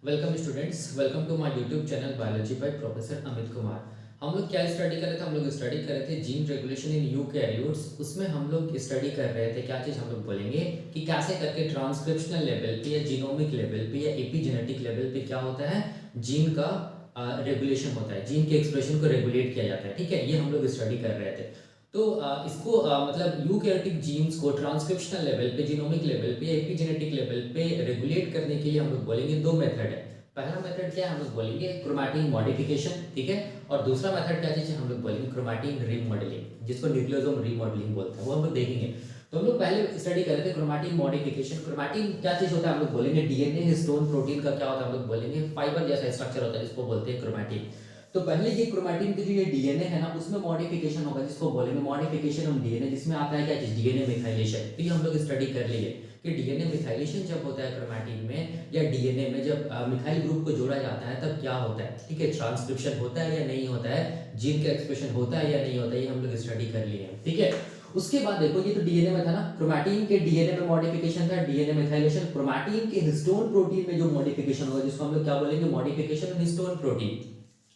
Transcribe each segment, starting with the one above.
Welcome students, welcome to my YouTube channel biology by professor Amit Kumar. हम लोग क्या study कर रहे थे? हम लोग स्टडी कर रहे थे जीन रेगुलेशन इन यूकैरियोट्स। उसमें हम लोग स्टडी कर रहे थे क्या चीज़ हम लोग बोलेंगे कि कैसे करके ट्रांसक्रिप्शनल लेवल पे या जीनोमिक लेवल पे या एपिजेनेटिक लेवल पे क्या होता है, जीन का रेगुलेशन होता है, जीन के एक्सप्रेशन को रेगुलेट किया जाता है। ठीक है, ये हम लोग स्टडी कर रहे थे। तो इसको मतलब यूकैरियोटिक जीन्स को ट्रांसक्रिप्शनल लेवल पे, जीनोमिक लेवल पे, एपिजेनेटिक लेवल पे रेगुलेट करने के लिए हम लोग बोलेंगे दो मेथड है। पहला मेथड क्या है, हम लोग बोलेंगे क्रोमैटिन मॉडिफिकेशन, ठीक है। और दूसरा मेथड क्या चीज़ है, हम लोग बोलेंगे क्रोमैटिन रीमॉडलिंग, जिसको न्यूक्लियोसोम रीमॉडलिंग बोलते हैं, वो हम लोग देखेंगे। तो हम लोग पहले स्टडी कर रहे थे क्रोमैटिन मॉडिफिकेशन। क्रोमैटिन क्या चीज़ होता है हम लोग बोलेंगे, डीएनए हिस्टोन प्रोटीन का क्या होता है हम लोग बोलेंगे फाइबर जैसा स्ट्रक्चर होता है, जिसको बोलते हैं क्रोमैटिन। तो पहले ये क्रोमैटिन के जो ये डीएनए है ना, उसमें मॉडिफिकेशन होगा, जिसको बोलेंगे मॉडिफिकेशन ऑफ डीएनए, जिसमें आता है क्या चीज, डीएनए मिथाइलेशन। तो ये हम लोग स्टडी कर लिए कि डीएनए मिथाइलेशन जब होता है क्रोमैटिन में या डीएनए में, जब मिथाइल ग्रुप को जोड़ा जाता है तब क्या होता है। ठीक है, ट्रांसक्रिप्शन होता है या नहीं होता है, जीन का एक्सप्रेशन होता है या नहीं होता है, ये हम लोग स्टडी कर लिए हैं। ठीक है, उसके बाद देखो, ये तो डीएनए में था ना, क्रोमैटिन के डीएनए में मॉडिफिकेशन था, डीएनए मिथाइलेशन। क्रोमैटिन के हिस्टोन प्रोटीन में जो मॉडिफिकेशन होगा, जिसको हम लोग क्या बोलेंगे, मॉडिफिकेशन ऑफ हिस्टोन प्रोटीन।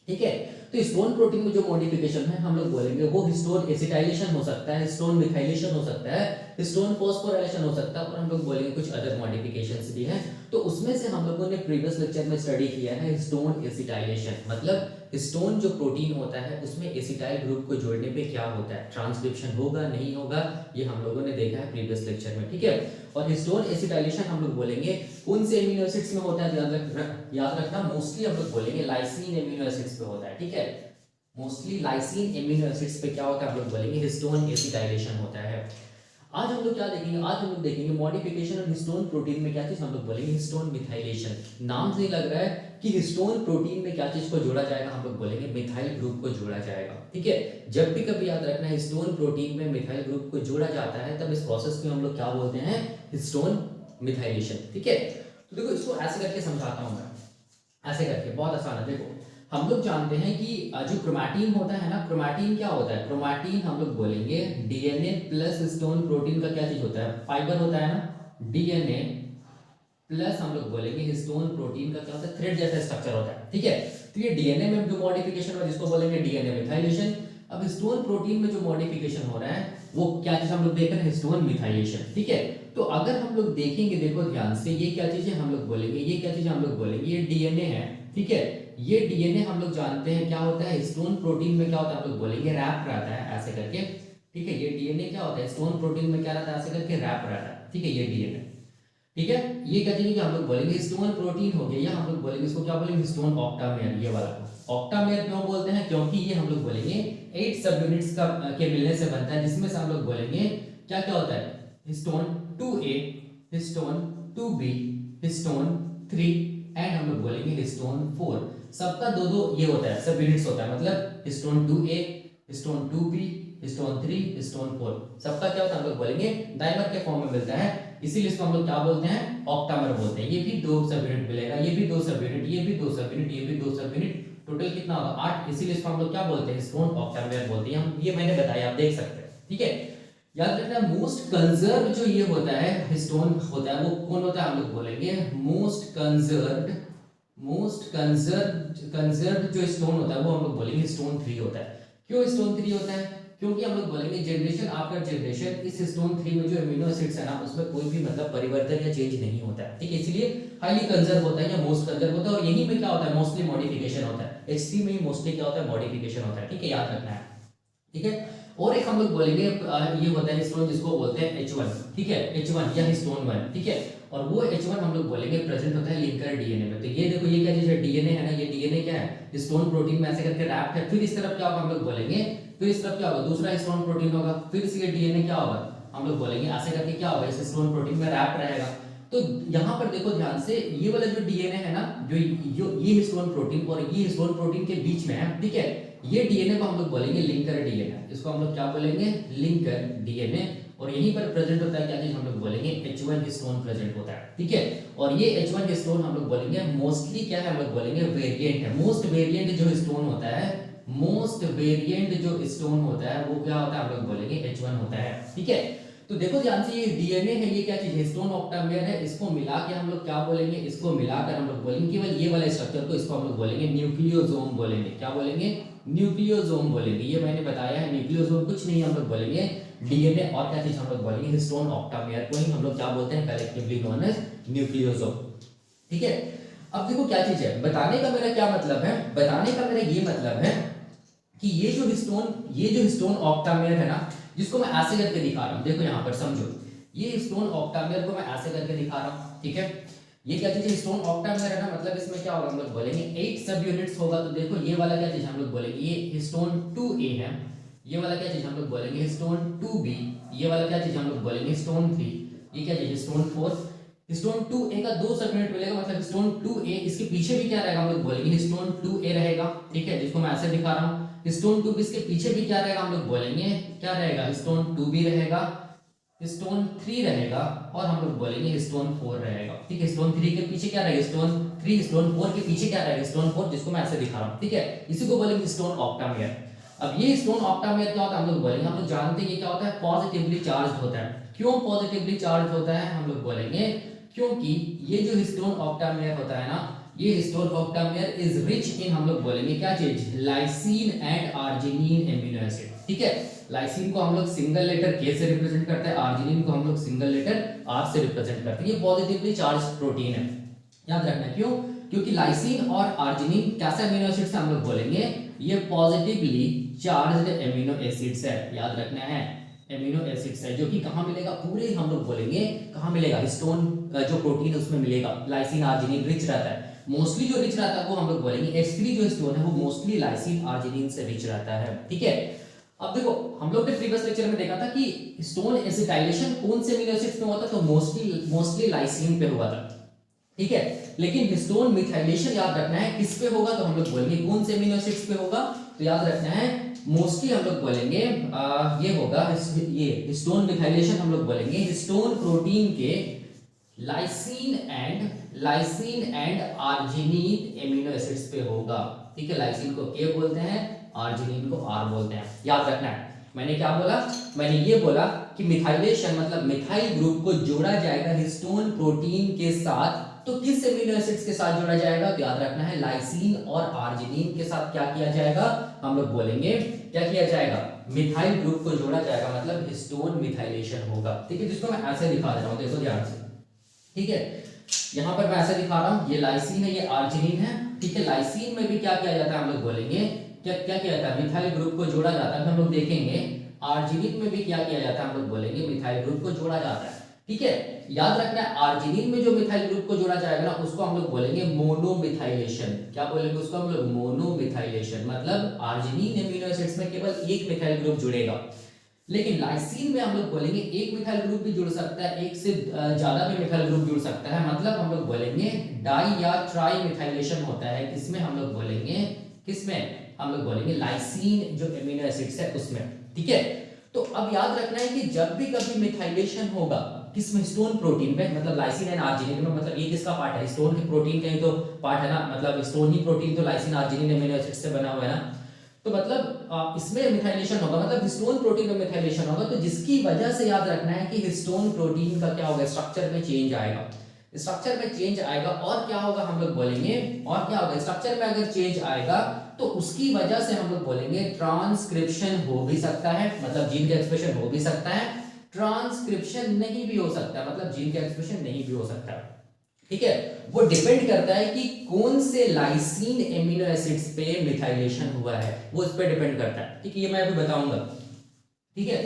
ठीक है, तो हिस्टोन प्रोटीन में जो मॉडिफिकेशन है हम लोग बोलेंगे वो हिस्टोन एसिटाइलेशन हो सकता है, हिस्टोन मिथाइलेशन हो सकता है, हिस्टोन फॉस्फोराइलेशन हो सकता है, और हम लोग बोलेंगे कुछ अदर मॉडिफिकेशंस भी हैं। तो उसमें से हम लोगों ने प्रीवियस लेक्चर में स्टडी किया है हिस्टोन एसिटाइलेशन, मतलब हिस्टोन जो प्रोटीन होता है उसमें एसिटाइल ग्रुप को जोड़ने पे क्या होता है, ट्रांसक्रिप्शन होगा नहीं होगा, ये हम लोगों ने देखा है प्रीवियस लेक्चर में। ठीक है, और हिस्टोन एसिटाइलेशन हम लोग बोलेंगे कौन से एमिनो एसिड्स में होता है, याद रखना मोस्टली हम लोग बोलेंगे लाइसिन एमिनो एसिड्स पे होता है। ठीक है, मोस्टली लाइसिन एमिनो एसिड्स पे क्या होता है, हम लोग बोलेंगे हिस्टोन एसिटाइलेशन होता है। आज हम लोग क्या देखेंगे, आज हम लोग देखेंगे मॉडिफिकेशन ऑफ हिस्टोन प्रोटीन में क्या चीज हम लोग बोलेंगे, हिस्टोन मिथाइलेशन। नाम से ही लग रहा है कि हिस्टोन प्रोटीन में क्या चीज को जोड़ा जाएगा, हम लोग बोलेंगे मिथाइल ग्रुप को जोड़ा जाएगा। ठीक है, जब भी कभी याद रखना हिस्टोन प्रोटीन में मिथाइल ग्रुप को जोड़ा जाता है, तब इस प्रोसेस को हम लोग क्या बोलते हैं, हिस्टोन मिथाइलेशन। ठीक है, तो देखो इसको ऐसे करके समझाता हूं मैं, ऐसे करके बहुत आसान है। देखो हम लोग जानते हैं कि जो क्रोमैटिन होता है ना, क्रोमैटिन क्या होता है, क्रोमैटिन हम लोग बोलेंगे डीएनए प्लस हिस्टोन प्रोटीन का क्या चीज होता है, फाइबर होता है ना। डीएनए प्लस हम लोग बोलेंगे हिस्टोन प्रोटीन का क्या होता है, थ्रेड जैसा स्ट्रक्चर होता है। ठीक है, तो ये डीएनए में जो मॉडिफिकेशन हो जिसको बोलेंगे डीएनए मिथाइलेशन। अब हिस्टोन प्रोटीन में जो मॉडिफिकेशन हो रहा है वो क्या चीज हम लोग देख रहे हैं, हिस्टोन मिथाइलेशन। ठीक है, तो अगर हम लोग देखेंगे, देखो ध्यान से, ये क्या चीज है हम लोग बोलेंगे, ये क्या चीज हम लोग बोलेंगे, ये डीएनए है। ठीक है, ये डीएनए हम लोग जानते हैं क्या होता है, हिस्टोन प्रोटीन में क्या होता है हम लोग बोलेंगे रैप रहता है ऐसे करके। ठीक है, ये डीएनए क्या होता है, हिस्टोन प्रोटीन में क्या रहता है, ऐसे करके रैप रहता है। ठीक है, ये डीएनए। ठीक है, ये क्या चीज हम लोग बोलेंगे हिस्टोन प्रोटीन हो गया, या हम लोग बोलेंगे इसको क्या बोलेंगे, हिस्टोन ऑक्टामेयर। ये वाला ऑक्टामेयर क्यों बोलते हैं, क्योंकि ये हम लोग बोलेंगे 8 सब यूनिट्स का के मिलने से बनता है, जिसमें से हम लोग बोलेंगे क्या क्या होता है, histone 2A, histone 2B, histone 3 and हम लोग बोलेंगे हिस्टोन 4। सबका दो दो ये होता है, सब यूनिट्स होता है, मतलब histone 2A, histone 2B, histone 3, histone 4, सबका क्या होता है हम लोग बोलेंगे डाइमर के फॉर्म में मिलता है, इसीलिए इसको हम लोग क्या बोलते हैं, ऑक्टामर बोलते हैं। ये भी 2 सब यूनिट मिलेगा, ये भी 2 सब यूनिट, ये भी 2 सब यूनिट, ये भी 2 सब यूनिट, टोटल कितना होगा 8, इसीलिए इसको हम लोग क्या बोलते हैं, हिस्टोन ऑक्टामेयर बोलते हैं हम, ये मैंने बताया आप देख सकते हैं। ठीक है, याद रखना मोस्ट कंजर्व जो ये होता है हिस्टोन होता है वो कौन होता है, हम लोग बोलेंगे मोस्ट कंजर्व्ड, मोस्ट कंजर्व्ड जो स्टोन होता है वो हम लोग बोलेंगे स्टोन 3 होता है। क्यों स्टोन 3 होता है, क्योंकि हम लोग बोलेंगे जनरेशन आफ्टर जनरेशन इस स्टोन 3 में जो एमिनो एसिड्स है ना, उसमें कोई भी मतलब परिवर्तन या चेंज नहीं होता है। ठीक है, इसलिए हाईली कंजर्व होता है या मोस्ट कंजर्व होता है, और यहीं में क्या होता है, मोस्टली मॉडिफिकेशन होता है। H3 में ही मोस्टली क्या होता है, मॉडिफिकेशन होता है। ठीक है, याद रखना है। ठीक है, और एक हम लोग बोलेंगे ये होता है हिस्टोन, जिसको बोलते हैं H1। ठीक है, H1 या हिस्टोन 1। ठीक है, और वो H1 हम लोग बोलेंगे प्रेजेंट होता है लिंकर डीएनए में। तो ये देखो, ये क्या चीज है, डीएनए है ना, ये डीएनए क्या है, हिस्टोन प्रोटीन में ऐसे करके रैप्ड है। फिर इस तरफ क्या होगा हम लोग बोलेंगे, फिर इस तरफ क्या होगा, दूसरा हिस्टोन प्रोटीन होगा, फिर से ये डीएनए क्या होगा, हम लोग बोलेंगे ऐसे करके क्या होगा, इस हिस्टोन प्रोटीन में रैप रहेगा। तो यहाँ पर देखो ध्यान से, ये वाला जो डीएनए है ना, जो ये हिस्टोन प्रोटीन और ये हिस्टोन प्रोटीन के बीच में है। ठीक है, ये डीएनए को हम लोग बोलेंगे लिंकर डीएनए, इसको हम लोग क्या बोलेंगे, लिंकर डीएनए। और यहीं पर प्रेजेंट होता है क्या चीज, हम लोग बोलेंगे H1 हिस्टोन प्रेजेंट होता है। ठीक है, और ये H1 हिस्टोन हम लोग बोलेंगे मोस्टली क्या है, हम लोग बोलेंगे वेरिएंट है। मोस्ट वेरिएंट जो हिस्टोन होता है, मोस्ट वेरिएंट जो स्टोन होता है वो क्या होता है, हम लोग बोलेंगे H1 होता है। ठीक है, तो देखो ध्यान से, ये डीएनए है, ये क्या चीज है, हिस्टोन ऑक्टामेयर है, इसको मिला के हम लोग क्या बोलेंगे, इसको मिलाकर हम लोग बोलेंगे केवल ये वाला स्ट्रक्चर को, इसको हम लोग बोलेंगे न्यूक्लियोसोम बोलेंगे। क्या बोलेंगे, न्यूक्लियोसोम बोलेंगे। ये मैंने बताया है, न्यूक्लियोसोम कुछ नहीं हम लोग बोलेंगे डीएनए, और क्या चीज हम लोग बोलेंगे, हिस्टोन ऑक्टामेयर को ही हम लोग क्या बोलते हैं, कलेक्टिवली नोन एज न्यूक्लियोसोम। ठीक है, अब देखो क्या चीज है, बताने का मेरा क्या मतलब है, बताने का मेरा ये मतलब है कि ये जो हिस्टोन ऑक्टामेयर है ना, जिसको मैं ऐसे करके दिखा रहा हूं, देखो यहां पर समझो, ये हिस्टोन ऑक्टामेयर को मैं ऐसे करके दिखा रहा हूं, ठीक है। ये क्या चीज है, हिस्टोन ऑक्टामेयर है ना, मतलब इसमें क्या होगा, हम लोग बोलेंगे 8 सब यूनिट्स होगा। तो देखो ये वाला क्या चीज हम लोग बोलेंगे, ये हिस्टोन 2A है, ये वाला क्या चीज हम लोग बोलेंगे, हिस्टोन 2B, ये वाला क्या चीज हम लोग बोलेंगे, हिस्टोन 3, ये क्या चीज, हिस्टोन 4। हिस्टोन 2A का 2 सब यूनिट मिलेगा, मतलब हिस्टोन 2A, इसके पीछे भी क्या रहेगा, हम लोग बोलेंगे हिस्टोन 2A रहेगा, ठीक है, जिसको मैं ऐसे दिखा रहा हूं। हिस्टोन 2B इसके पीछे भी क्या रहेगा, हम लोग बोलेंगे क्या रहेगा, हिस्टोन 2B रहेगा, हिस्टोन 3 रहेगा, और हम लोग बोलेंगे हिस्टोन 4 रहेगा, ठीक है। हिस्टोन 3 के पीछे क्या रहेगा, हिस्टोन 3, हिस्टोन 4 के पीछे क्या रहेगा, हिस्टोन 4, जिसको मैं ऐसे दिखा रहा हूं, ठीक है। इसी को बोलेंगे हिस्टोन ऑक्टामेयर। अब ये हिस्टोन ऑक्टामेयर क्या होता है, हम लोग बोलेंगे, हम लोग जानते हैं ये क्या होता है, पॉजिटिवली चार्ज होता है। क्यों पॉजिटिवली चार्ज होता है, हम लोग बोलेंगे क्योंकि ये जो हिस्टोन ऑक्टामेयर होता है ना, ये हिस्टोन ऑक्टामेयर इज रिच इन, हम लोग बोलेंगे क्या चीज, lysine and arginine amino acid, ठीक है। लाइसिन को हम लोग सिंगल लेटर के से रिप्रेजेंट करते हैं, आर्जिनिन को हम लोग सिंगल लेटर आर से रिप्रेजेंट करते हैं। ये पॉजिटिवली चार्ज प्रोटीन है, याद रखना। क्यों, क्योंकि लाइसिन और आर्जिनिन कैसे अमीनो एसिड्स हम लोग बोलेंगे, ये पॉजिटिवली चार्ज्ड एमिनो एसिड्स है, याद रखना है, एमिनो एसिड्स है, जो कि कहां मिलेगा, पूरे हम लोग बोलेंगे कहां मिलेगा, हिस्टोन जो प्रोटीन है उसमें मिलेगा। लाइसिन आर्जिनिन रिच रहता है, मोस्टली जो रिच रहता है वो हम लोग बोलेंगे H3 जो हिस्टोन है वो मोस्टली लाइसिन आर्जिनिन से रिच रहता है, ठीक है। अब देखो हम लोग ने प्रीवियस लेक्चर में देखा था कि हिस्टोन एसिटाइलेशन कौन से अमीनो एसिड्स में होता है, तो मोस्टली लाइसिन पे हुआ था, ठीक है। लेकिन हिस्टोन मिथाइलेशन याद रखना है किस पे होगा, तो हम लोग बोलेंगे कौन से अमीनो एसिड्स पे होगा, तो याद रखना है मोस्टली हम लोग बोलेंगे ये होगा, ये हिस्टोन मिथाइलेशन हम लोग बोलेंगे हिस्टोन प्रोटीन के lysine and arginine amino acids पे होगा, ठीक है। लाइसिन को के बोलते हैं, आर्जिनिन को आर बोलते हैं, याद रखना है। मैंने क्या बोला, मैंने ये बोला कि मिथाइलेशन मतलब मिथाइल ग्रुप को जोड़ा जाएगा हिस्टोन प्रोटीन के साथ, तो किस एमिनो एसिड्स के साथ जोड़ा जाएगा, तो याद रखना है लाइसिन और आर्जिनिन के साथ क्या किया जाएगा, हम लोग बोलेंगे क्या किया जाएगा, मिथाइल ग्रुप को जोड़ा जाएगा, मतलब हिस्टोन मिथाइलेशन होगा, ठीक है। जिसको मैं ऐसे दिखा दे रहा हूं, देखो ध्यान से, ठीक है। यहां पर मैं ऐसे दिखा रहा हूं, ये लाइसिन है, ये आर्जिनिन है, ठीक है। लाइसिन में भी क्या किया जाता है, हम लोग बोलेंगे क्या क्या किया जाता है, मिथाइल ग्रुप को जोड़ा जाता है, हम लोग देखेंगे। आर्जिनिन में भी क्या किया जाता है, हम लोग बोलेंगे मिथाइल ग्रुप को जोड़ा जाता है, ठीक है। याद रखना है आर्जिनिन में जो मिथाइल ग्रुप को जोड़ा जाएगा ना, उसको हम लोग बोलेंगे मोनोमिथाइलेशन। क्या बोलेंगे उसको हम लोग, मोनोमिथाइलेशन, मतलब आर्जिनिन एमिनो एसिड्स में केवल एक मिथाइल ग्रुप जुड़ेगा। लेकिन लाइसिन में हम लोग बोलेंगे एक मिथाइल ग्रुप भी जुड़ सकता है, एक से ज्यादा भी मिथाइल ग्रुप जुड़ सकता है, मतलब हम लोग बोलेंगे डाई या ट्राई मिथाइलेशन होता है। किसमें हम लोग बोलेंगे, किसमें हम लोग बोलेंगे, लाइसिन जो एमिनो एसिड्स है उसमें, ठीक है। तो अब याद रखना है कि जब भी कभी मिथाइलेशन होगा किसमें, हिस्टोन प्रोटीन में, मतलब लाइसिन एंड आर्जिनिन में, मतलब ये किसका पार्ट है, हिस्टोन के प्रोटीन का ही तो पार्ट है ना, मतलब हिस्टोन ही प्रोटीन तो लाइसिन आर्जिनिन एमिनो एसिड से बना हुआ है ना। तो मतलब इसमें मिथाइलेशन होगा, मतलब हिस्टोन प्रोटीन में मिथाइलेशन होगा, तो जिसकी वजह से याद रखना है कि हिस्टोन प्रोटीन का क्या होगा, स्ट्रक्चर में चेंज आएगा, स्ट्रक्चर में चेंज आएगा। और क्या होगा, हम लोग बोलेंगे, और क्या होगा, स्ट्रक्चर में अगर चेंज आएगा तो उसकी वजह से हम लोग बोलेंगे ट्रांसक्रिप्शन हो भी सकता है, मतलब जीन का एक्सप्रेशन हो भी सकता है, ट्रांसक्रिप्शन नहीं भी हो सकता, मतलब जीन का एक्सप्रेशन नहीं भी हो सकता, ठीक है। वो डिपेंड करता है कि कौन से लाइसिन एमिनो एसिड्स पे मिथाइलेशन हुआ है, वो इस पे डिपेंड करता है, ठीक है। ये मैं अभी बताऊंगा, ठीक है।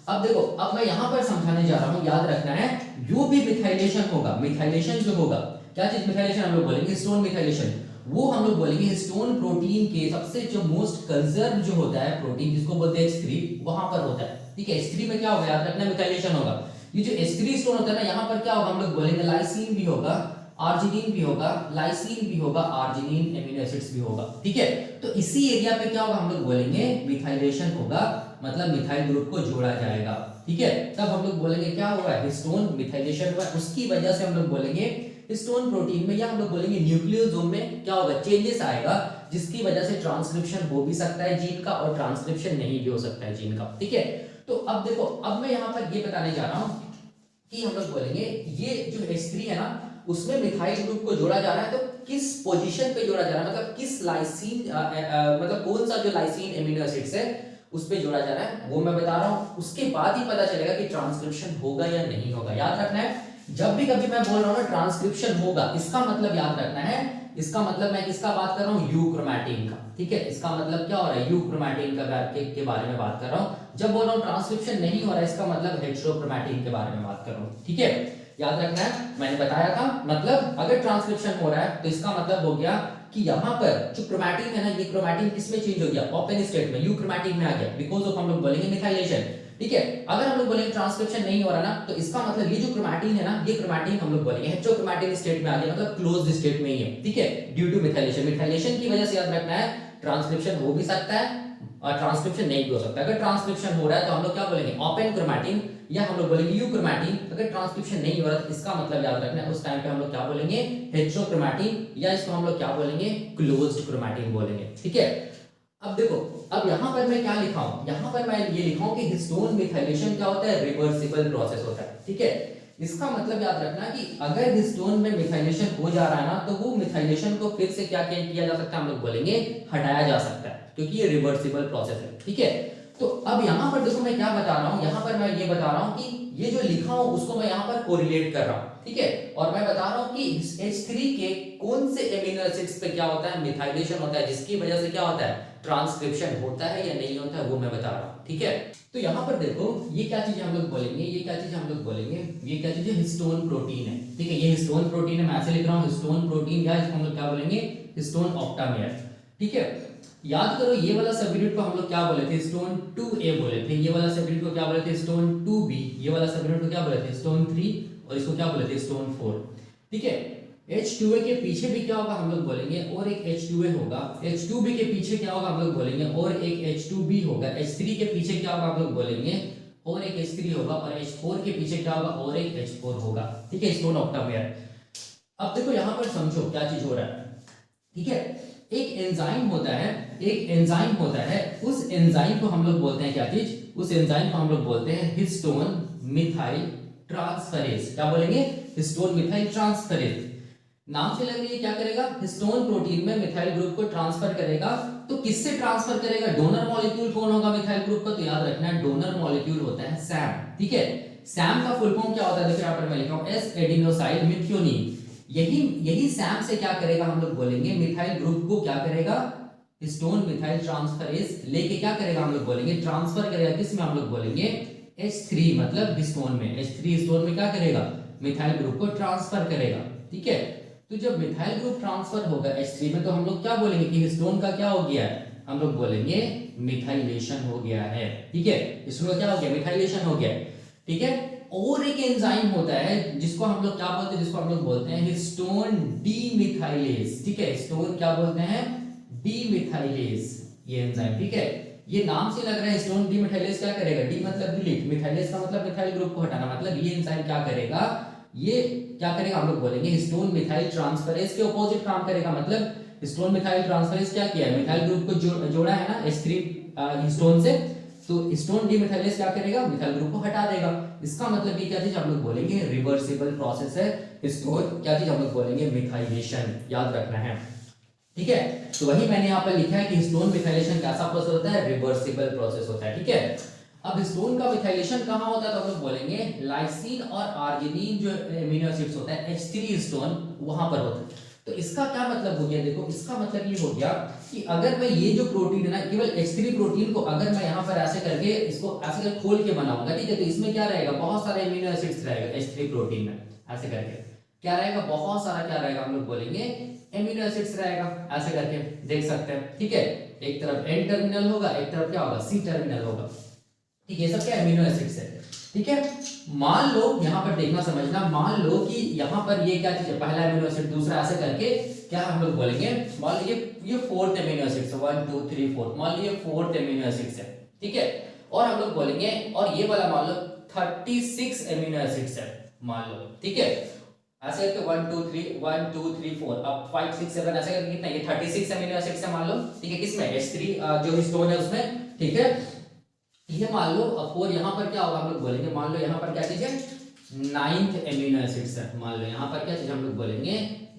अब देखो, अब मैं यहां पर समझाने जा रहा हूं, याद रखना है जो भी मिथाइलेशन होगा, मिथाइलेशन जो होगा, क्या चीज मिथाइलेशन हम लोग बोलेंगे, हिस्टोन मिथाइलेशन, वो हम लोग बोलेंगे हिस्टोन प्रोटीन के सबसे जो मोस्ट कंजर्व जो होता है प्रोटीन, जिसको बोलते हैं H3, वहां पर होता है, ठीक है। H3 में क्या होगा, याद रखना मिथाइलेशन होगा। ये जो H3 हिस्टोन होता है ना, यहाँ पर क्या होगा, हम लोग बोलेंगे लाइसिन भी होगा, आर्जिनिन भी होगा, लाइसिन भी होगा, आर्जिनिन एमिनो एसिड्स भी होगा, ठीक है। तो इसी एरिया पे क्या होगा, हम लोग बोलेंगे मिथाइलेशन होगा, मतलब मिथाइल ग्रुप को जोड़ा जाएगा, ठीक है। तब हम लोग बोलेंगे क्या हुआ, हिस्टोन मिथाइलेशन हुआ, उसकी वजह से हम लोग बोलेंगे हिस्टोन प्रोटीन में, या हम लोग बोलेंगे न्यूक्लियोसोम में क्या होगा, चेंजेस आएगा, जिसकी वजह से ट्रांसक्रिप्शन हो भी सकता है जीन का, और ट्रांसक्रिप्शन नहीं भी हो सकता है जीन का, ठीक है। तो अब देखो, अब मैं यहाँ पर ये बताने जा रहा हूँ कि हम लोग बोलेंगे ये जो H3 है ना, उसमें मिथाइल ग्रुप को जोड़ा जा रहा है, तो किस पोजीशन पे जोड़ा जा रहा है, मतलब किस लाइसीन मतलब कौन सा जो लाइसीन एमिनो एसिड्स है उस पे जोड़ा जा रहा है, वो मैं बता रहा हूँ। उसके बाद ही पता चलेगा कि ट्रांसक्रिप्शन होगा या नहीं होगा। याद रखना है, जब भी कभी मैं बोल रहा हूँ ना ट्रांसक्रिप्शन होगा, इसका मतलब याद रखना है, इसका मतलब मैं किसका बात कर रहा हूँ, यूक्रोमैटिन का। ठीक है, इसका मतलब क्या हो रहा है, यूक्रोमैटिन का के बारे में बात कर रहा हूँ। जब बोल रहा हूँ ट्रांसक्रिप्शन नहीं हो रहा है, इसका मतलब हेटेरोक्रोमैटिन के बारे में बात कर रहा हूँ। ठीक है, याद रखना है, मैंने बताया था, मतलब अगर ट्रांसक्रिप्शन हो रहा है तो इसका मतलब हो गया कि यहाँ पर जो क्रोमैटिन है ना, ये क्रोमैटिन किसमें चेंज हो गया, ओपन स्टेट में यूक्रोमैटिन में आ गया, बिकॉज ऑफ हम लोग बोलेंगे मिथाइलेशन। ठीक है, अगर हम लोग बोलेंगे ट्रांसक्रिप्शन नहीं हो रहा ना, तो इसका मतलब ये जो क्रोमैटिन है ना, ये क्रोमैटिन हम लोग बोलेंगे हेटेरोक्रोमैटिन स्टेट में आ गया, मतलब क्लोज्ड स्टेट में ही है। ठीक है, ड्यू टू मिथाइलेशन, मिथाइलेशन की वजह से याद रखना है ट्रांसक्रिप्शन हो भी सकता है और ट्रांसक्रिप्शन नहीं भी हो सकता है। अगर ट्रांसक्रिप्शन हो रहा है तो हम लोग क्या बोलेंगे, ओपन क्रोमैटिन, या हम लोग बोलेंगे यूक्रोमैटिन। अगर ट्रांसक्रिप्शन नहीं हो रहा तो इसका मतलब याद रखना है उस टाइम पे हम लोग क्या बोलेंगे, हेटेरोक्रोमैटिन, या इसको हम लोग क्या बोलेंगे, क्लोज्ड क्रोमैटिन बोलेंगे। ठीक है, अब देखो, अब यहां पर मैं क्या लिखा हूं, यहां पर मैं ये लिखा हूं कि हिस्टोन मिथाइलेशन क्या होता है, रिवर्सिबल प्रोसेस होता है। ठीक है, इसका मतलब याद रखना कि अगर हिस्टोन में मिथाइलेशन हो जा रहा है ना, तो वो मिथाइलेशन को फिर से क्या किया जा सकता है, हम लोग बोलेंगे हटाया जा सकता है, क्योंकि ये रिवर्सिबल प्रोसेस है। ठीक है, तो अब यहां पर देखो मैं क्या बता रहा हूं, यहां पर मैं ये बता रहा हूं कि ये जो लिखा हूं उसको मैं यहां पर कोरिलेट कर रहा हूं। ठीक है, और मैं बता रहा हूं कि H3 के कौन से एमिनो एसिड्स पे क्या होता है, मिथाइलेशन होता है, जिसकी वजह से क्या होता है, ट्रांसक्रिप्शन होता है या नहीं होता है, वो मैं बता रहा हूं। ठीक है, तो यहां पर देखो ये क्या चीज हम लोग बोलेंगे, ये क्या चीज हम लोग बोलेंगे, ये क्या चीज है, हिस्टोन प्रोटीन है। ठीक है, ये हिस्टोन प्रोटीन है, मैं ऐसे लिख रहा हूं हिस्टोन प्रोटीन, या इसको हम लोग क्या बोलेंगे, हिस्टोन ऑक्टामेयर। ठीक है, याद करो ये वाला सबयूनिट को हम लोग क्या बोले थे, हिस्टोन 2A बोले थे, ये वाला सबयूनिट को क्या बोले थे, हिस्टोन 2B, ये वाला सबयूनिट को क्या बोले थे, हिस्टोन 3, और इसको क्या बोले थे, हिस्टोन 4। ठीक है, H2A के पीछे भी क्या होगा, हम लोग बोलेंगे और एक H2A होगा, H2B के पीछे क्या होगा, हम लोग बोलेंगे और एक H2B होगा, H3 के पीछे क्या होगा, हम लोग बोलेंगे और एक H3 होगा, और H4 के पीछे क्या होगा, और एक H4 होगा। ठीक है, हिस्टोन ऑक्टामेयर। अब देखो यहां पर समझो क्या चीज हो रहा है। ठीक है, एक एंजाइम होता है, एक एंजाइम होता है, उस एंजाइम को हम लोग बोलते हैं क्या चीज, उस एंजाइम को हम लोग बोलते हैं हिस्टोन मिथाइल ट्रांसफरेज। क्या बोलेंगे, हिस्टोन मिथाइल ट्रांसफरेज। नाम से लग रही है क्या करेगा, हिस्टोन प्रोटीन में मिथाइल ग्रुप को ट्रांसफर करेगा। तो किससे ट्रांसफर करेगा, डोनर मॉलिक्यूल कौन होगा मिथाइल ग्रुप का, तो याद रखना है डोनर मॉलिक्यूल होता है सैम। ठीक है, सैम का फुल फॉर्म क्या होता है, देखो यहां पर मैं लिखा हूं एस एडिनोसाइल मिथ्योनीन। यही सैम से क्या करेगा, हम लोग बोलेंगे मिथाइल ग्रुप को क्या करेगा, हिस्टोन मिथाइल ट्रांसफरेज लेके क्या करेगा, हम लोग बोलेंगे ट्रांसफर करेगा, किसमें, हम लोग बोलेंगे H3 मतलब हिस्टोन में, H3 हिस्टोन में क्या करेगा, मिथाइल ग्रुप को ट्रांसफर करेगा। ठीक है, तो जब मिथाइल ग्रुप ट्रांसफर होगा H3 में, तो हम लोग क्या बोलेंगे कि हिस्टोन का क्या हो गया है, हम लोग बोलेंगे मिथाइलेशन हो गया है। ठीक है, इसमें क्या हो गया, मिथाइलेशन हो गया। ठीक है, और एक एंजाइम होता है जिसको हम लोग क्या बोलते हैं, जिसको हम लोग बोलते हैं हिस्टोन डीमिथाइलेज। ठीक है, हिस्टोन क्या बोलते हैं, डीमिथाइलेज, ये एंजाइम। ठीक है, ये नाम से लग रहा है हिस्टोन डीमिथाइलेज क्या करेगा, डी मतलब डिलीट, मिथाइलेज का मतलब मिथाइल ग्रुप को हटाना, मतलब ये एंजाइम क्या करेगा, ये क्या करेगा, हम लोग बोलेंगे हिस्टोन मिथाइल ट्रांसफरेज के ऑपोजिट काम करेगा। मतलब हिस्टोन मिथाइल ट्रांसफरेज क्या किया है, मिथाइल ग्रुप को जोड़ा है ना H3 हिस्टोन से, तो हिस्टोन डीमिथाइलेज क्या करेगा, मिथाइल ग्रुप को हटा देगा। इसका मतलब ये क्या चीज हम लोग बोलेंगे, रिवर्सिबल प्रोसेस है। हिस्टोन क्या चीज हम लोग बोलेंगे, मिथाइलेशन, याद रखना है। ठीक है, तो वही मैंने यहाँ पर लिखा है कि हिस्टोन मिथाइलेशन कैसा प्रोसेस होता है, रिवर्सिबल प्रोसेस होता है। ठीक है, अब हिस्टोन का मिथाइलेशन कहाँ होता है, तो हम लोग बोलेंगे लाइसिन और आर्जिनिन जो एमिनो एसिड्स होता है H3 हिस्टोन, वहां पर होता है। तो इसका क्या मतलब हो गया, देखो इसका मतलब ये हो गया कि अगर मैं ये जो प्रोटीन है ना, केवल H3 प्रोटीन को अगर मैं यहाँ पर ऐसे करके इसको ऐसे करके खोल के बनाऊंगा, ठीक है, तो इसमें क्या रहेगा, बहुत सारे एमिनो एसिड्स रहेगा H3 प्रोटीन में, ऐसे करके क्या रहेगा, बहुत सारा क्या रहेगा, हम लोग बोलेंगे एमिनो एसिड्स रहेगा, ऐसे करके देख सकते हैं। ठीक है, एक तरफ N टर्मिनल होगा, एक तरफ क्या होगा, C टर्मिनल होगा। ठीक है, ये सब क्या एमिनो एसिड्स है। ठीक है, मान लो यहां पर देखना समझना, मान लो कि यहां पर ये क्या चीज है, पहला एमिनो एसिड, दूसरा ऐसे करके क्या हम लोग बोलेंगे, मान लो ये फोर्थ एमिनो एसिड है, 1 2 3 4, मान लो ये फोर्थ एमिनो एसिड है। ठीक है, और हम लोग बोलेंगे, और ये वाला मान लो 36 एमिनो एसिड्स है, मान लो। ठीक है, ऐसे करके 1 2 3 1 2 3 4, अब 5 6 7 ऐसे करके कितना, ये 36 एमिनो एसिड्स है मान लो। ठीक है, किसमें, H3 जो हिस्टोन है उसमें। ठीक है, ये मान लो 4 यहाँ पर क्या होगा हम लोग बोलेंगे, मान लो यहाँ पर क्या चीज है, 9th एमिनो एसिड्स है, मान लो यहाँ पर क्या चीज हम लोग बोलेंगे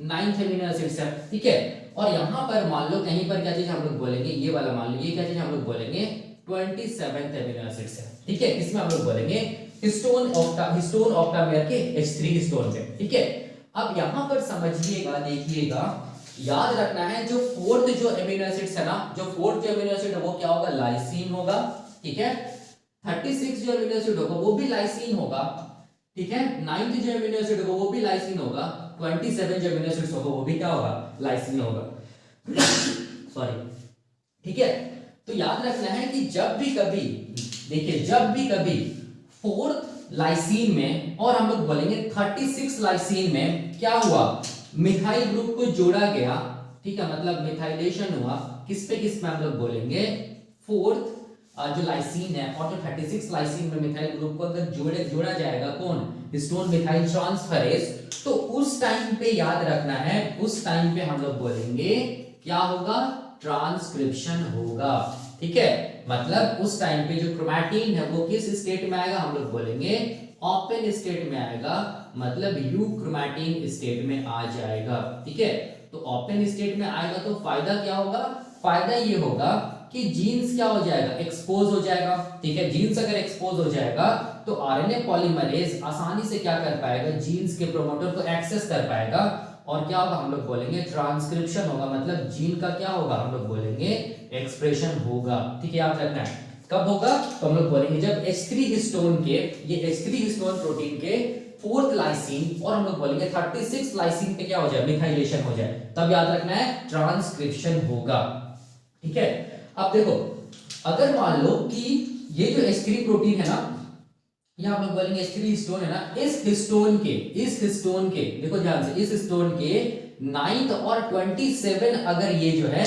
9th एमिनो एसिड्स है, ठीक है। और यहाँ पर मान लो कहीं पर क्या चीज हम लोग बोलेंगे, ये वाला मान लो ये क्या चीज हम लोग बोलेंगे 27th एमिनो एसिड्स है, ठीक है। इसमें हम लोग बोलेंगे हिस्टोन ऑक्टामेयर के H3 हिस्टोन पे, ठीक है। अब यहाँ पर समझिएगा, देखिएगा, याद रखना है जो फोर्थ जो एमिनो एसिड्स है ना, जो फोर्थ जो एमिनो एसिड है वो क्या होगा, लाइसीन होगा, ठीक है। 36 जो एमिनो एसिड होगा वो भी लाइसीन होगा, ठीक है। 9th जो एमिनो एसिड होगा वो भी लाइसीन होगा, 27 जो एमिनो एसिड्स होगा वो भी क्या होगा, लाइसीन होगा। सॉरी, ठीक है। तो याद रखना है कि जब भी कभी, देखिए जब भी कभी फोर्थ लाइसीन में और हम लोग बोलेंगे 36 लाइसीन में क्या हुआ, मिथाइल ग्रुप को जोड़ा गया, ठीक है, मतलब मिथाइलेशन हुआ, किस पे किस में हम लोग बोलेंगे, फोर्थ जो लाइसीन है और जो 36 लाइसीन में मिथाइल ग्रुप को अगर जोड़ा जाएगा कौन, हिस्टोन मिथाइल ट्रांसफरेज, तो उस टाइम पे याद रखना है, उस टाइम पे हम लोग बोलेंगे क्या होगा, ट्रांसक्रिप्शन होगा, ठीक है। मतलब उस टाइम पे जो क्रोमैटिन है वो किस स्टेट में आएगा, हम लोग बोलेंगे ओपन स्टेट में आएगा, मतलब यू क्रोमैटिन स्टेट में आ जाएगा, ठीक है। तो ओपन स्टेट में आएगा तो फायदा क्या होगा, फायदा ये होगा कि जीन्स क्या हो जाएगा, एक्सपोज हो जाएगा, ठीक है। जीन्स अगर एक्सपोज हो जाएगा तो आरएनए पॉलीमरेज आसानी से क्या कर पाएगा, जीन्स के प्रोमोटर को एक्सेस कर पाएगा, और क्या होगा, हम लोग बोलेंगे ट्रांसक्रिप्शन होगा, मतलब जीन का क्या होगा, हम लोग बोलेंगे एक्सप्रेशन होगा, ठीक है। याद रखना है कब होगा, तो हम लोग बोलेंगे जब H3 हिस्टोन के, ये H3 हिस्टोन प्रोटीन के फोर्थ लाइसीन और हम लोग बोलेंगे 36 लाइसीन पे क्या हो जाए, मिथाइलेशन हो जाए, तब याद रखना है ट्रांसक्रिप्शन होगा, ठीक है। अब देखो, अगर मान लो कि ये जो H3 प्रोटीन है ना, ये हम लोग बोलेंगे H3 हिस्टोन है ना, इस हिस्टोन के देखो ध्यान से, इस हिस्टोन के 9th और 27 अगर ये जो है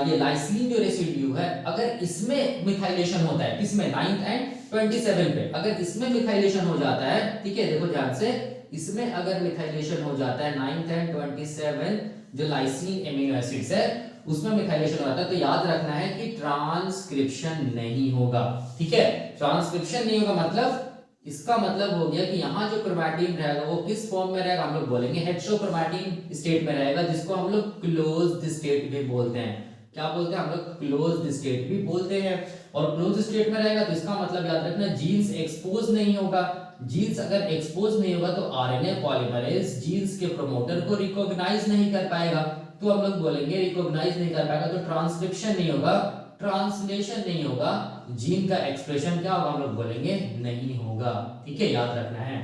ये लाइसीन जो रेसिड्यू है, अगर इसमें मिथाइलेशन होता है, किसमें, 9th एंड 27 पे अगर इसमें मिथाइलेशन हो जाता है, ठीक है, देखो ध्यान से, इसमें अगर मिथाइलेशन हो जाता है 9th एंड 27 जो लाइसीन एमिनो एसिड्स है उसमें मिथाइलेशन होता है, तो याद रखना है कि ट्रांसक्रिप्शन नहीं होगा, ठीक है। ट्रांसक्रिप्शन नहीं होगा मतलब इसका मतलब हो गया कि यहाँ जो क्रोमैटिन रहेगा वो किस फॉर्म में रहेगा, हम लोग बोलेंगे हेटेरोक्रोमैटिन स्टेट में रहेगा, जिसको हम लोग क्लोज्ड स्टेट भी बोलते हैं। क्या बोलते हैं हम लोग, क्लोज्ड स्टेट भी बोलते हैं। और क्लोज स्टेट में रहेगा तो इसका मतलब याद रखना, जीन्स एक्सपोज नहीं होगा। जीन्स अगर एक्सपोज नहीं होगा तो आरएनए पॉलीमरेज जीन्स के प्रोमोटर को रिकॉग्नाइज नहीं कर पाएगा, तो हम लोग बोलेंगे रिकॉग्नाइज नहीं कर पाएगा तो ट्रांसक्रिप्शन नहीं होगा, ट्रांसलेशन नहीं होगा, जीन का एक्सप्रेशन क्या होगा, हम लोग बोलेंगे नहीं होगा, ठीक है, याद रखना है।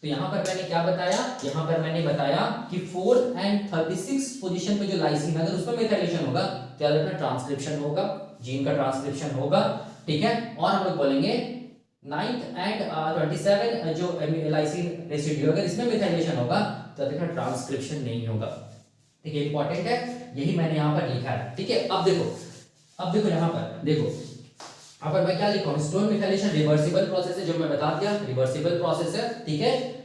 तो यहाँ पर मैंने क्या बताया, यहाँ पर मैंने बताया कि 4th एंड 36 पोजीशन पे जो लाइसीन अगर उसमें मिथाइलेशन होगा तो याद रखना ट्रांसक्रिप्शन होगा, जीन का ट्रांसक्रिप्शन होगा, ठीक है। और हम लोग बोलेंगे 9th एंड 27 जो लाइसीन रेसिड्यू अगर इसमें मिथाइलेशन होगा तो देखना ट्रांसक्रिप्शन नहीं होगा, ठीक है, इंपॉर्टेंट है, यही मैंने यहाँ पर लिखा है, ठीक है। अब देखो यहाँ पर देखो, यहाँ पर मैं क्या लिखा हूँ, हिस्टोन मिथाइलेशन रिवर्सिबल प्रोसेस है, जो मैं बता दिया रिवर्सिबल प्रोसेस है, ठीक है।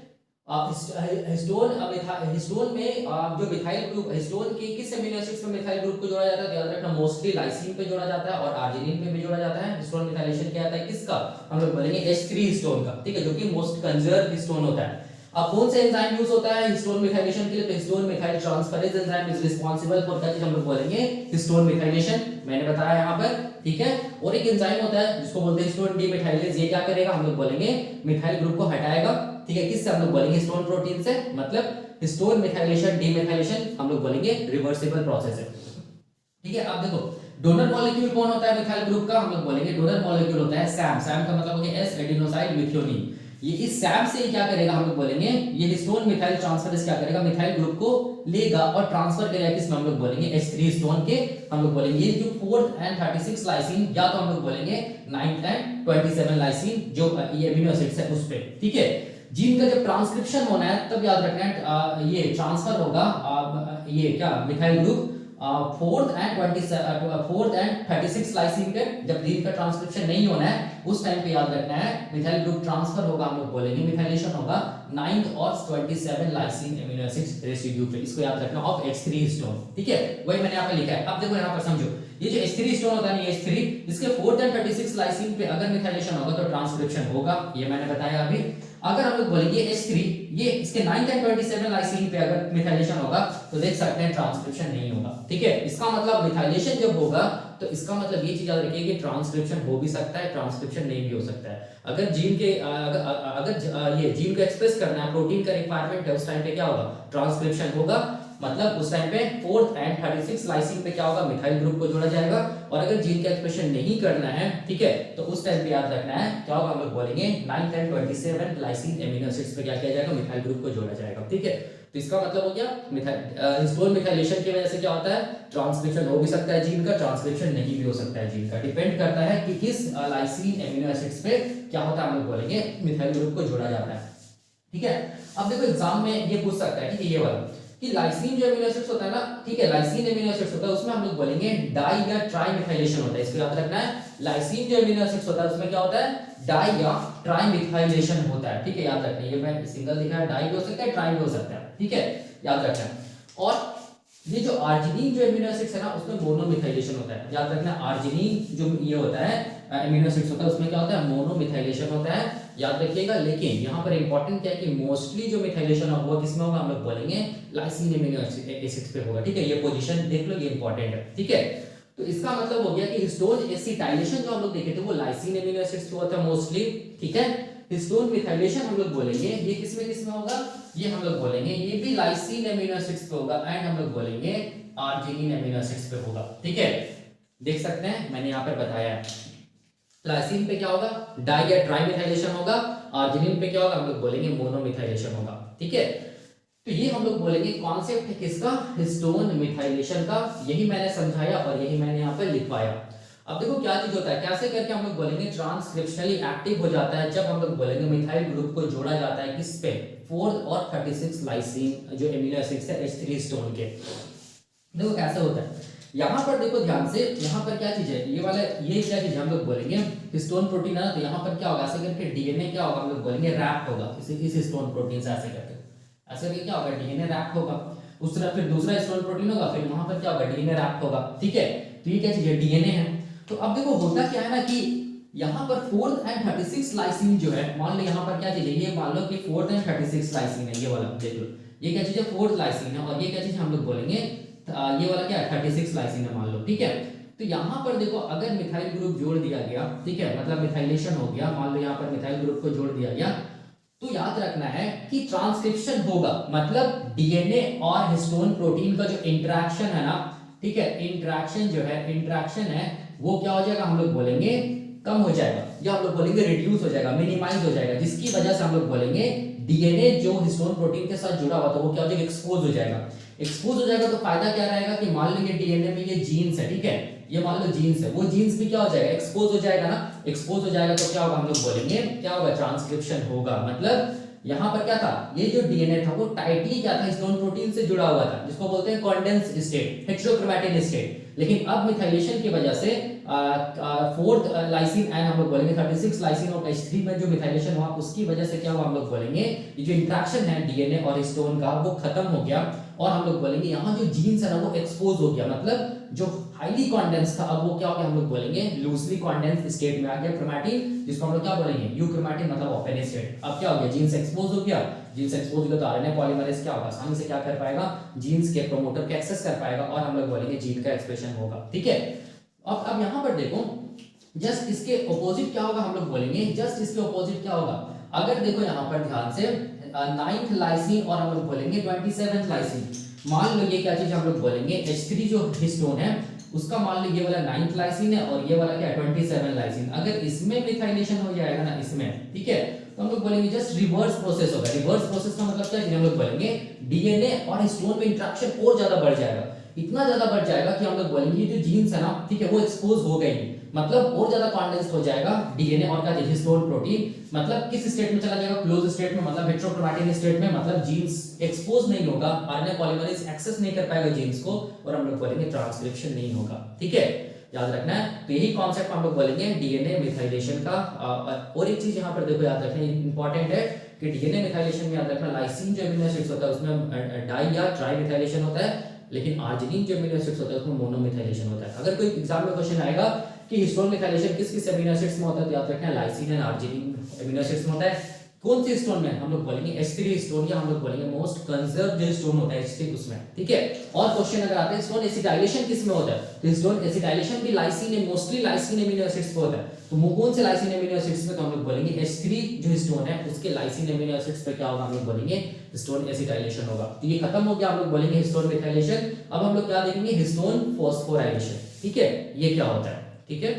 हिस्टोन में जो मिथाइल ग्रुप, हिस्टोन के किस एमिनो एसिड्स में मिथाइल ग्रुप को जोड़ा जाता है, तो याद रखना मोस्टली लाइसीन पे जोड़ा जाता है और आर्जिनिन पे भी जोड़ा जाता है। हिस्टोन मिथाइलेशन क्या आता है, किसका, हम लोग बोलेंगे H3 हिस्टोन का, ठीक है, जो कि मोस्ट कंजर्व हिस्टोन होता है। अब कौन सा एंजाइम यूज होता है हिस्टोन मिथाइलेशन के लिए, तो histone methyl transferase enzyme is responsible for क्या चीज हम लोग बोलेंगे, हिस्टोन मिथाइलेशन, मैंने बताया यहाँ पर, ठीक है। और एक एंजाइम होता है जिसको बोलते हैं हिस्टोन डीमिथाइलेज, ये क्या करेगा, हम लोग बोलेंगे मिथाइल ग्रुप को हटाएगा, ठीक है, किससे, हम लोग बोलेंगे हिस्टोन प्रोटीन से, मतलब हिस्टोन मिथाइलेशन डीमिथाइलेशन हम लोग बोलेंगे रिवर्सिबल प्रोसेस है, ठीक है। अब देखो डोनर मॉलिक्यूल कौन होता है मिथाइल ग्रुप का, हम लोग बोलेंगे डोनर मॉलिक्यूल होता है सैम, सैम का मतलब हो गया एस एडिनोसाइल मिथ्योनिन, ये इस सैम से क्या करेगा, हम लोग बोलेंगे ये हिस्टोन मिथाइल ट्रांसफरेज क्या करेगा, मिथाइल ग्रुप को लेगा और ट्रांसफर करेगा किसमें, हम लोग बोलेंगे H3 हिस्टोन के, हम लोग बोलेंगे ये जो 4th एंड 36 लाइसीन, या तो हम लोग बोलेंगे 9th एंड 27 लाइसीन जो ये एमिनो एसिड्स है उस पे, ठीक है। जीन का जब ट्रांसक्रिप्शन होना है तब याद रखना है ये ट्रांसफर होगा, ये क्या methyl group fourth and 36 lysine पे जब जीन का ट्रांसक्रिप्शन नहीं होना है उस टाइम पे याद रखना है मिथाइल ग्रुप ट्रांसफर होगा, हम लोग बोलेंगे मिथाइलेशन होगा 9th और 27 लाइसिन एमिनो एसिड रेसिड्यू पे। इसको याद रखना ऑफ H3 हिस्टोन, ठीक है, वही मैंने यहाँ पे लिखा है। अब देखो यहाँ पर समझो, ये जो H3 हिस्टोन होता है ना, H3 इसके 4th एंड 36 लाइसिन पे अगर मिथाइलेशन होगा तो ट्रांसक्रिप्शन होगा, ये मैंने बताया अभी। अगर हम लोग बोलेंगे H3 ये इसके 9th एंड 27 लाइसिन पे अगर मिथाइलेशन होगा तो देख सकते हैं ट्रांसक्रिप्शन नहीं होगा, ठीक है। इसका मतलब मिथाइलेशन जब होगा तो इसका मतलब ये चीज याद रखिए कि ट्रांसक्रिप्शन हो भी सकता है, ट्रांसक्रिप्शन नहीं भी हो सकता है। अगर जीन के अगर ये जीन को एक्सप्रेस करना है, प्रोटीन का रिक्वायरमेंट है, उस टाइम पे क्या होगा, ट्रांसक्रिप्शन होगा। मतलब उस टाइम पे 4th एंड 36 लाइसिन पे क्या होगा, मिथाइल ग्रुप को जोड़ा जाएगा। और अगर जीन का एक्सप्रेशन नहीं करना है, ठीक है, तो उस टाइम पे याद रखना है क्या होगा, हम लोग बोलेंगे 9th and 27 lysine amino acids पे क्या किया जाएगा, मिथाइल ग्रुप को जोड़ा जाएगा, ठीक है। तो इसका मतलब हो गया हिस्टोन मिथाइलेशन की वजह से क्या होता है, ट्रांसक्रिप्शन हो भी सकता है जीन का, ट्रांसक्रिप्शन नहीं भी हो सकता है जीन का, डिपेंड करता है कि किस लाइसिन एमिनो एसिड्स पे क्या होता है, हम लोग बोलेंगे मिथाइल ग्रुप को जोड़ा जाता है, ठीक है। अब देखो एग्जाम में ये पूछ सकता है, ठीक है, ये वाला कि लाइसिन जो एमिनो एसिड्स होता है ना, ठीक है, लाइसिन एमिनो एसिड्स होता है उसमें हम लोग बोलेंगे डाई या ट्राई मिथाइलेशन होता है। इसको याद रखना है, लाइसिन जो एमिनो एसिड्स होता है उसमें क्या होता है, डाई या ट्राई मिथाइलेशन होता है, ठीक है, याद रखना है। ये मैं सिंगल लिखा है, डाई भी हो सकता है, ट्राई भी हो सकता है, ठीक है, याद रखना है। और ये जो आर्जिनिन जो एमिनो एसिड्स है ना उसमें मोनो मिथाइलेशन होता है, याद रखना, आर्जिनिन जो ये होता है एमिनो एसिड्स होता है उसमें क्या होता है, मोनो मिथाइलेशन होता है, याद रखिएगा। लेकिन यहाँ पर इंपॉर्टेंट क्या है कि मोस्टली जो मिथाइलेशन होगा किसमें होगा, हम लोग बोलेंगे लाइसिन एमिनो एसिड्स पे होगा, ठीक है, ये पोजीशन देख लो, ये इंपॉर्टेंट है, ठीक है। तो इसका मतलब हो गया कि हिस्टोन एसिटाइलेशन जो हम लोग देखे थे वो लाइसिन एमिनो एसिड्स पे होता है मोस्टली, ठीक है। हिस्टोन मिथाइलेशन हम लोग बोलेंगे ये किसमें होगा, ये हम लोग बोलेंगे ये भी लाइसिन एमिनो एसिड्स पे होगा, एंड हम लोग बोलेंगे आर्जिनिन एमिनो एसिड्स पे होगा, ठीक है। देख सकते हैं मैंने यहाँ पर बताया है, लाइसिन पे क्या होगा, डाई या ट्राई मिथाइलेशन होगा, आर्जिनिन पे क्या होगा, हम लोग बोलेंगे मोनो मिथाइलेशन होगा, ठीक है। तो ये हम लोग बोलेंगे कॉन्सेप्ट है किसका, हिस्टोन मिथाइलेशन का, यही मैंने समझाया और यही मैंने यहाँ पे लिखवाया। अब देखो क्या चीज होता है, कैसे करके हम लोग बोलेंगे ट्रांसक्रिप्शनली एक्टिव हो जाता है जब हम लोग बोलेंगे मिथाइल ग्रुप को जोड़ा जाता है किस पे, 4th और 36 लाइसिन जो एमिनो एसिड्स है H3 हिस्टोन के। देखो कैसे होता है, यहाँ पर देखो ध्यान से, यहाँ पर क्या चीज है, ये वाला ये क्या चीज हम लोग बोलेंगे हिस्टोन प्रोटीन है, तो यहाँ पर क्या होगा, ऐसे करके डीएनए क्या होगा, हम लोग बोलेंगे रैप्ड होगा इस हिस्टोन प्रोटीन से, ऐसे करके क्या होगा, डीएनए रैप्ड होगा। उस तरह फिर दूसरा हिस्टोन प्रोटीन होगा, फिर वहां पर क्या होगा, डीएनए रैप्ड होगा, ठीक है। तो ये क्या चीज है, डीएनए है। तो अब देखो होता क्या है ना कि यहाँ पर 4th एंड 36 लाइसिन जो है, मान लो यहाँ पर क्या चीज है, ये मान लो कि 4th एंड 36 लाइसिन है, ये वाला देख लो, ये क्या चीज है, 4th लाइसिन है, और ये क्या चीज हम लोग बोलेंगे ये वाला क्या है, 36 लाइसिन है मान लो, ठीक है। तो यहाँ पर देखो अगर मिथाइल ग्रुप जोड़ दिया गया, ठीक है, मतलब मिथाइलेशन हो गया, मान लो यहाँ पर मिथाइल ग्रुप को जोड़ दिया गया, तो याद रखना है कि ट्रांसक्रिप्शन होगा, मतलब डीएनए और हिस्टोन प्रोटीन का जो इंटरेक्शन है ना, ठीक है, इंटरेक्शन है वो क्या हो जाएगा, हम लोग बोलेंगे कम हो जाएगा, या हम लोग बोलेंगे रिड्यूस हो जाएगा, मिनिमाइज हो जाएगा, जिसकी वजह से हम लोग बोलेंगे डीएनए जो हिस्टोन प्रोटीन के साथ जुड़ा हुआ था वो क्या हो जाएगा, एक्सपोज हो जाएगा। एक्सपोज हो जाएगा तो फायदा क्या रहेगा कि मान लो ये डीएनए में ये जीन्स है, ठीक है, ये मान लो जीन्स है, वो जीन्स भी क्या हो जाएगा, एक्सपोज हो जाएगा ना, एक्सपोज हो जाएगा तो क्या होगा, हम लोग बोलेंगे क्या होगा, ट्रांसक्रिप्शन होगा। मतलब यहाँ पर क्या था, ये जो डीएनए था वो टाइटली क्या था, हिस्टोन प्रोटीन से जुड़ा हुआ था, जिसको बोलते हैं कॉन्डेंस स्टेट, हेटेरोक्रोमैटिन स्टेट। लेकिन अब मिथाइलेशन की वजह से 4th लाइसिन एंड हम लोग बोलेंगे 36 लाइसिन और H3 में जो मिथाइलेशन हुआ उसकी वजह से क्या हुआ, हम लोग बोलेंगे ये जो इंटरेक्शन है डीएनए और हिस्टोन का वो खत्म हो गया, और हम लोग बोलेंगे यहाँ जो जीन्स है ना वो एक्सपोज हो गया, मतलब जो हाईली कॉन्डेंस था अब वो क्या हो गया, हम लोग बोलेंगे लूजली कॉन्डेंस स्टेट में आ गया क्रोमैटिन, जिसको हम लोग क्या बोलेंगे, यूक्रोमैटिन, मतलब ओपन स्टेट। अब क्या हो गया, जीन्स एक्सपोज हो गया, जीन्स एक्सपोज हो गया तो आरएनए पॉलीमरेज क्या होगा, आसानी से क्या कर पाएगा, जीन्स के प्रोमोटर को एक्सेस कर पाएगा, और हम लोग बोलेंगे जीन का एक्सप्रेशन होगा, ठीक है। अब यहाँ पर देखो जस्ट इसके ऑपोजिट क्या होगा, हम लोग बोलेंगे जस्ट इसके ऑपोजिट क्या होगा। अगर देखो यहाँ पर ध्यान से 9th लाइसिन और हम लोग बोलेंगे 27th लाइसिन, मान लो ये क्या चीज हम लोग बोलेंगे H3 जो हिस्टोन है उसका मान लो ये वाला 9th लाइसिन है और ये वाला क्या है 27 लाइसिन। अगर इसमें मिथाइलेशन हो जाएगा ना इसमें, ठीक है, तो हम लोग बोलेंगे जस्ट रिवर्स प्रोसेस होगा। रिवर्स प्रोसेस का मतलब क्या है, हम लोग बोलेंगे डीएनए और हिस्टोन में इंटरेक्शन और ज्यादा बढ़ जाएगा, इतना ज्यादा बढ़ जाएगा कि हम लोग बोलेंगे जो जीन्स है ना, ठीक है, वो एक्सपोज हो गई, मतलब और ज्यादा कॉन्डेंस्ड हो जाएगा डीएनए और क्या हिस्टोन प्रोटीन, मतलब किस स्टेट में चला जाएगा, क्लोज स्टेट में, मतलब हेटेरोक्रोमैटिन स्टेट में, मतलब जीन्स एक्सपोज नहीं होगा, आरएनए पॉलीमरेज एक्सेस नहीं कर पाएगा जीन्स को, और हम लोग बोलेंगे ट्रांसक्रिप्शन नहीं होगा। ठीक है, याद रखना है। तो यही कॉन्सेप्ट हम लोग बोलेंगे डीएनए मिथाइलेशन का। और एक चीज यहाँ पर देखो याद रखना इंपॉर्टेंट है कि डीएनए मिथाइलेशन में याद रखना लाइसिन जो अमीनो एसिड्स होता है उसमें डाई या ट्राई मिथाइलेशन होता है, लेकिन आर्जिनिन जो अमीनो एसिड्स होता है उसमें मोनो मिथाइलेशन होता है। अगर कोई एग्जाम में क्वेश्चन आएगा कि हिस्टोन मिथाइलेशन किस किस अमीनो एसिड्स में होता है, तो याद रखना lysine and arginine amino acids में होता है। कौन सी हिस्टोन में? हम लोग बोलेंगे H3 हिस्टोन, या हम लोग बोलेंगे मोस्ट कंजर्व्ड जो हिस्टोन होता है H3 उसमें। ठीक है, और क्वेश्चन अगर आते हैं हिस्टोन एसिटाइलेशन किस में होता है, तो हिस्टोन एसिटाइलेशन भी लाइसिन है, मोस्टली लाइसिन अमीनो एसिड्स पे होता है। तो कौन से लाइसिन अमीनो एसिड्स पे, तो हम लोग बोलेंगे H3 जो हिस्टोन है उसके लाइसिन अमीनो एसिड्स पे क्या होगा, हम लोग बोलेंगे हिस्टोन एसिटाइलेशन होगा। तो ये खत्म हो गया, हम लोग बोलेंगे हिस्टोन मिथाइलेशन। अब हम लोग क्या देखेंगे, हिस्टोन फॉस्फोराइलेशन। ठीक है, ये क्या होता है? ठीक है,